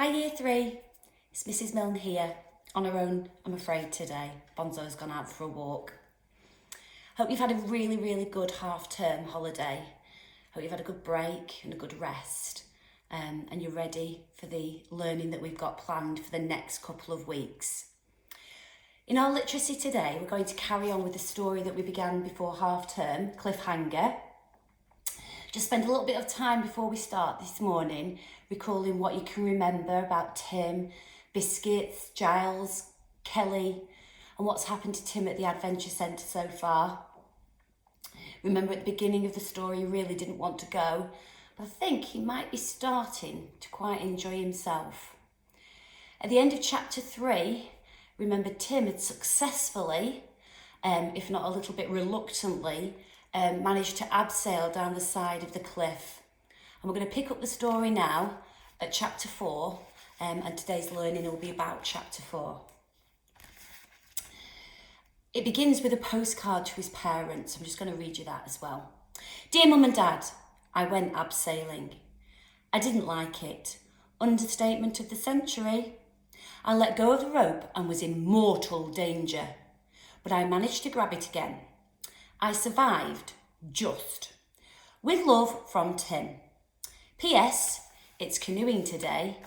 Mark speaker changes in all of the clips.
Speaker 1: Hi Year 3, it's Mrs Milne here, on her own I'm afraid today. Bonzo's gone out for a walk. Hope you've had a really good half-term holiday. Hope you've had a good break and a good rest and you're ready for the learning that we've got planned for the next couple of weeks. In our literacy today, we're going to carry on with the story that we began before half-term, Cliffhanger. Just spend a little bit of time before we start this morning recalling what you can remember about Tim, Biscuits, Giles, Kelly, and what's happened to Tim at the Adventure Centre so far. Remember at the beginning of the story he really didn't want to go, but I think he might be starting to quite enjoy himself. At the end of chapter 3, remember Tim had successfully, if not a little bit reluctantly, managed to abseil down the side of the cliff. And we're going to pick up the story now at chapter 4, and today's learning will be about chapter 4. It begins with a postcard to his parents. I'm just going to read you that as well. Dear Mum and Dad, I went abseiling. I didn't like it. Understatement of the century. I let go of the rope and was in mortal danger, but I managed to grab it again. I survived, just. With love from Tim. P.S. It's canoeing today.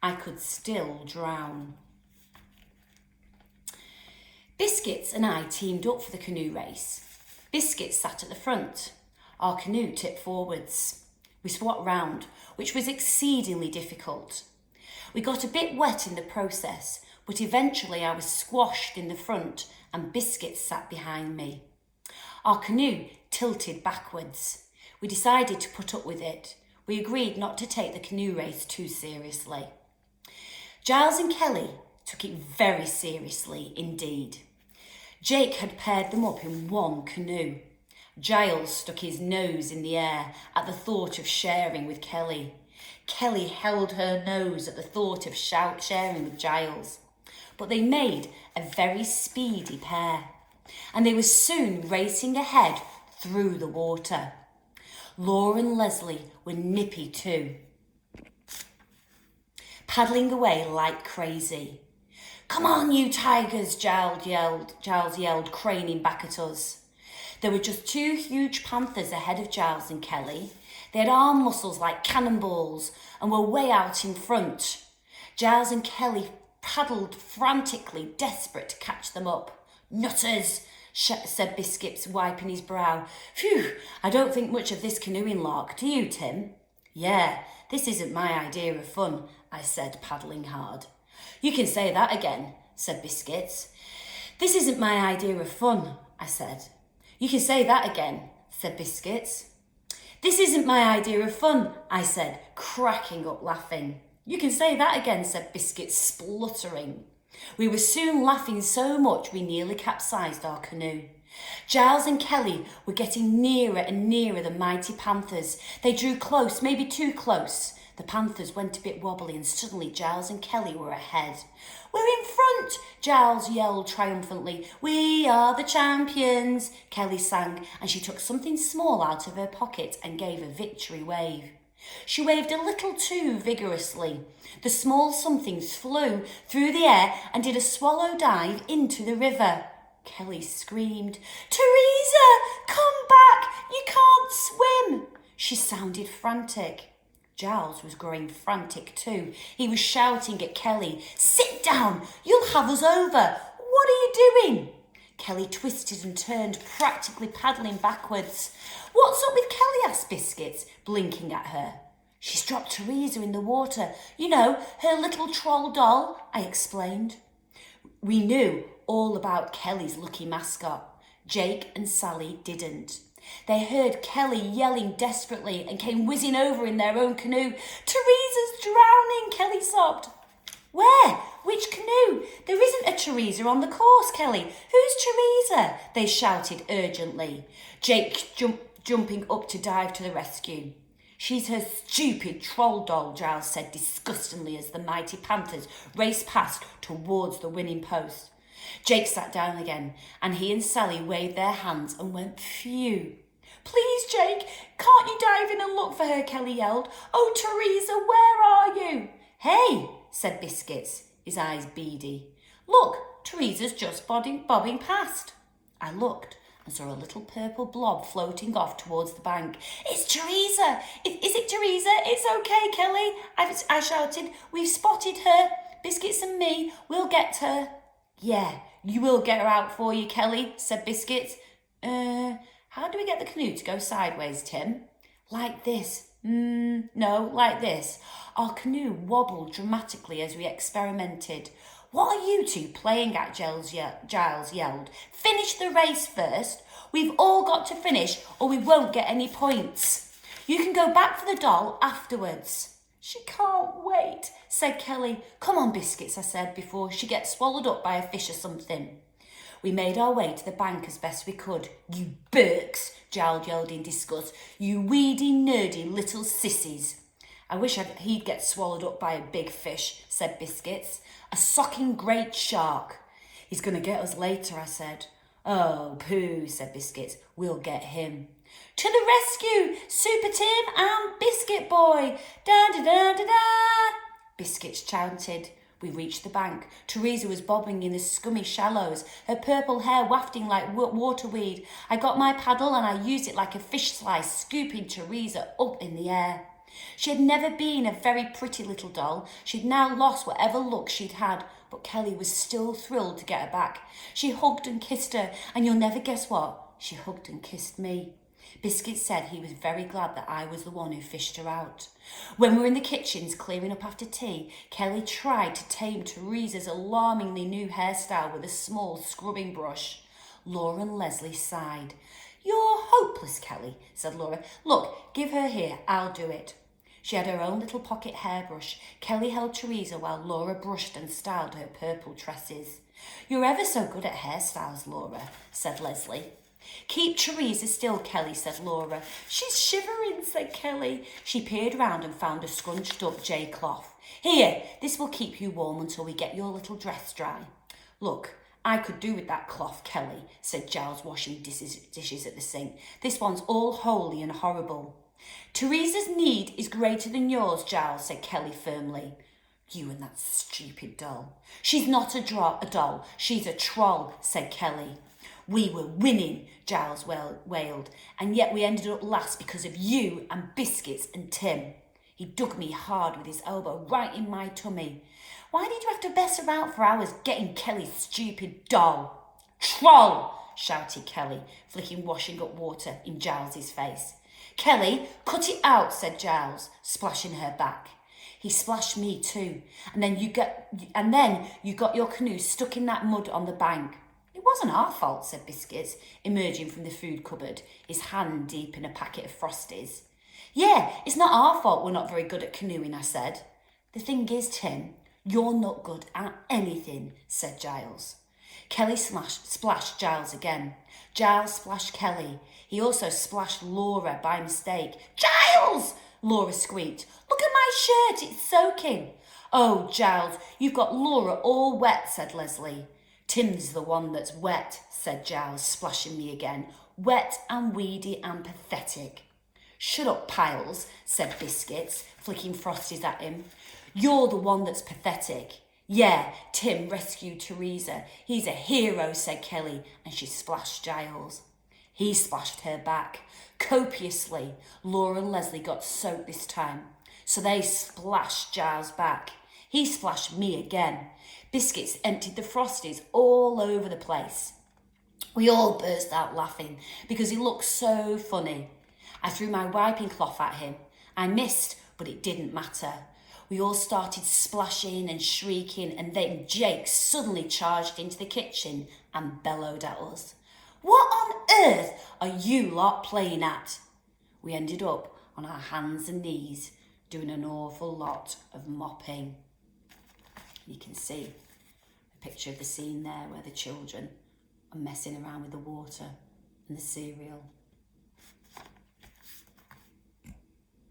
Speaker 1: I could still drown. Biscuits and I teamed up for the canoe race. Biscuits sat at the front. Our canoe tipped forwards. We swapped round, which was exceedingly difficult. We got a bit wet in the process, but eventually I was squashed in the front and Biscuits sat behind me. Our canoe tilted backwards. We decided to put up with it. We agreed not to take the canoe race too seriously. Giles and Kelly took it very seriously indeed. Jake had paired them up in one canoe. Giles stuck his nose in the air at the thought of sharing with Kelly. Kelly held her nose at the thought of sharing with Giles. But they made a very speedy pair, and they were soon racing ahead through the water. Laura and Leslie were nippy too, paddling away like crazy. Come on, you tigers, Giles yelled, craning back at us. There were just two huge panthers ahead of Giles and Kelly. They had arm muscles like cannonballs and were way out in front. Giles and Kelly paddled frantically, desperate to catch them up. Nutters, said Biscuits, wiping his brow. Phew, I don't think much of this canoeing lark, do you, Tim? Yeah, this isn't my idea of fun, I said, paddling hard. You can say that again, said Biscuits. This isn't my idea of fun, I said. You can say that again, said Biscuits. This isn't my idea of fun, I said, cracking up laughing. You can say that again, said Biscuits, spluttering. We were soon laughing so much we nearly capsized our canoe. Giles and Kelly were getting nearer and nearer the mighty panthers. They drew close, maybe too close. The panthers went a bit wobbly and suddenly Giles and Kelly were ahead. We're in front, Giles yelled triumphantly. We are the champions, Kelly sang, and she took something small out of her pocket and gave a victory wave. She waved a little too vigorously. The small somethings flew through the air and did a swallow dive into the river. Kelly screamed, Teresa, come back! You can't swim! She sounded frantic. Giles was growing frantic too. He was shouting at Kelly, Sit down! You'll have us over! What are you doing? Kelly twisted and turned, practically paddling backwards. What's up with Kelly? Asked Biscuits, blinking at her. She's dropped Teresa in the water. You know, her little troll doll, I explained. We knew all about Kelly's lucky mascot. Jake and Sally didn't. They heard Kelly yelling desperately and came whizzing over in their own canoe. Teresa's drowning, Kelly sobbed. Where? Which canoe? There isn't a Teresa on the course, Kelly. Who's Teresa? They shouted urgently. Jake jumping up to dive to the rescue. She's her stupid troll doll, Giles said disgustingly as the mighty panthers raced past towards the winning post. Jake sat down again and he and Sally waved their hands and went phew. Please, Jake, can't you dive in and look for her, Kelly yelled. Oh, Teresa, where are you? Hey, said Biscuits, his eyes beady. Look, Teresa's just bobbing past. I looked and saw a little purple blob floating off towards the bank. It's Teresa! Is it Teresa? It's okay, Kelly, I shouted. We've spotted her. Biscuits and me, we'll get her. Yeah, you will get her out for you, Kelly, said Biscuits. How do we get the canoe to go sideways, Tim? Like this. No, like this. Our canoe wobbled dramatically as we experimented. What are you two playing at, Giles yelled. Finish the race first. We've all got to finish or we won't get any points. You can go back for the doll afterwards. She can't wait, said Kelly. Come on, Biscuits, I said, before she gets swallowed up by a fish or something. We made our way to the bank as best we could. You Burks, Giles yelled in disgust. You weedy, nerdy little sissies. I wish he'd get swallowed up by a big fish, said Biscuits. A socking great shark. He's going to get us later, I said. Oh, pooh, said Biscuits. We'll get him. To the rescue, Super Tim and Biscuit Boy. Da da da da da. Biscuits chanted. We reached the bank. Teresa was bobbing in the scummy shallows, her purple hair wafting like waterweed. I got my paddle and I used it like a fish slice, scooping Teresa up in the air. She had never been a very pretty little doll. She'd now lost whatever look she'd had, but Kelly was still thrilled to get her back. She hugged and kissed her, and you'll never guess what? She hugged and kissed me. Biscuit said he was very glad that I was the one who fished her out. When we were in the kitchens clearing up after tea, Kelly tried to tame Teresa's alarmingly new hairstyle with a small scrubbing brush. Laura and Leslie sighed. You're hopeless, Kelly, said Laura. Look, give her here, I'll do it. She had her own little pocket hairbrush. Kelly held Teresa while Laura brushed and styled her purple tresses. You're ever so good at hairstyles, Laura, said Leslie. Keep Teresa still, Kelly, said Laura. She's shivering, said Kelly. She peered round and found a scrunched up J cloth. Here, this will keep you warm until we get your little dress dry. Look, I could do with that cloth, Kelly, said Giles, washing dishes at the sink. This one's all holy and horrible. Teresa's need is greater than yours, Giles, said Kelly firmly. You and that stupid doll. She's not a doll, she's a troll, said Kelly. We were winning, Giles wailed, and yet we ended up last because of you and Biscuits and Tim. He dug me hard with his elbow right in my tummy. Why did you have to mess about for hours getting Kelly's stupid doll? Troll, shouted Kelly, flicking washing up water in Giles's face. Kelly, cut it out, said Giles, splashing her back. He splashed me too, and then you got your canoe stuck in that mud on the bank. It wasn't our fault, said Biscuits, emerging from the food cupboard, his hand deep in a packet of Frosties. Yeah, it's not our fault we're not very good at canoeing, I said. The thing is, Tim, you're not good at anything, said Giles. Kelly splashed Giles again. Giles splashed Kelly. He also splashed Laura by mistake. Giles! Laura squeaked. Look at my shirt, it's soaking. Oh, Giles, you've got Laura all wet, said Leslie. Tim's the one that's wet, said Giles, splashing me again. Wet and weedy and pathetic. Shut up, Piles, said Biscuits, flicking Frosties at him. You're the one that's pathetic. Yeah, Tim rescued Teresa. He's a hero, said Kelly, and she splashed Giles. He splashed her back. Copiously, Laura and Leslie got soaked this time, so they splashed Giles back. He splashed me again. Biscuits emptied the Frosties all over the place. We all burst out laughing because he looked so funny. I threw my wiping cloth at him. I missed, but it didn't matter. We all started splashing and shrieking, and then Jake suddenly charged into the kitchen and bellowed at us. What on earth are you lot playing at? We ended up on our hands and knees doing an awful lot of mopping. You can see a picture of the scene there where the children are messing around with the water and the cereal.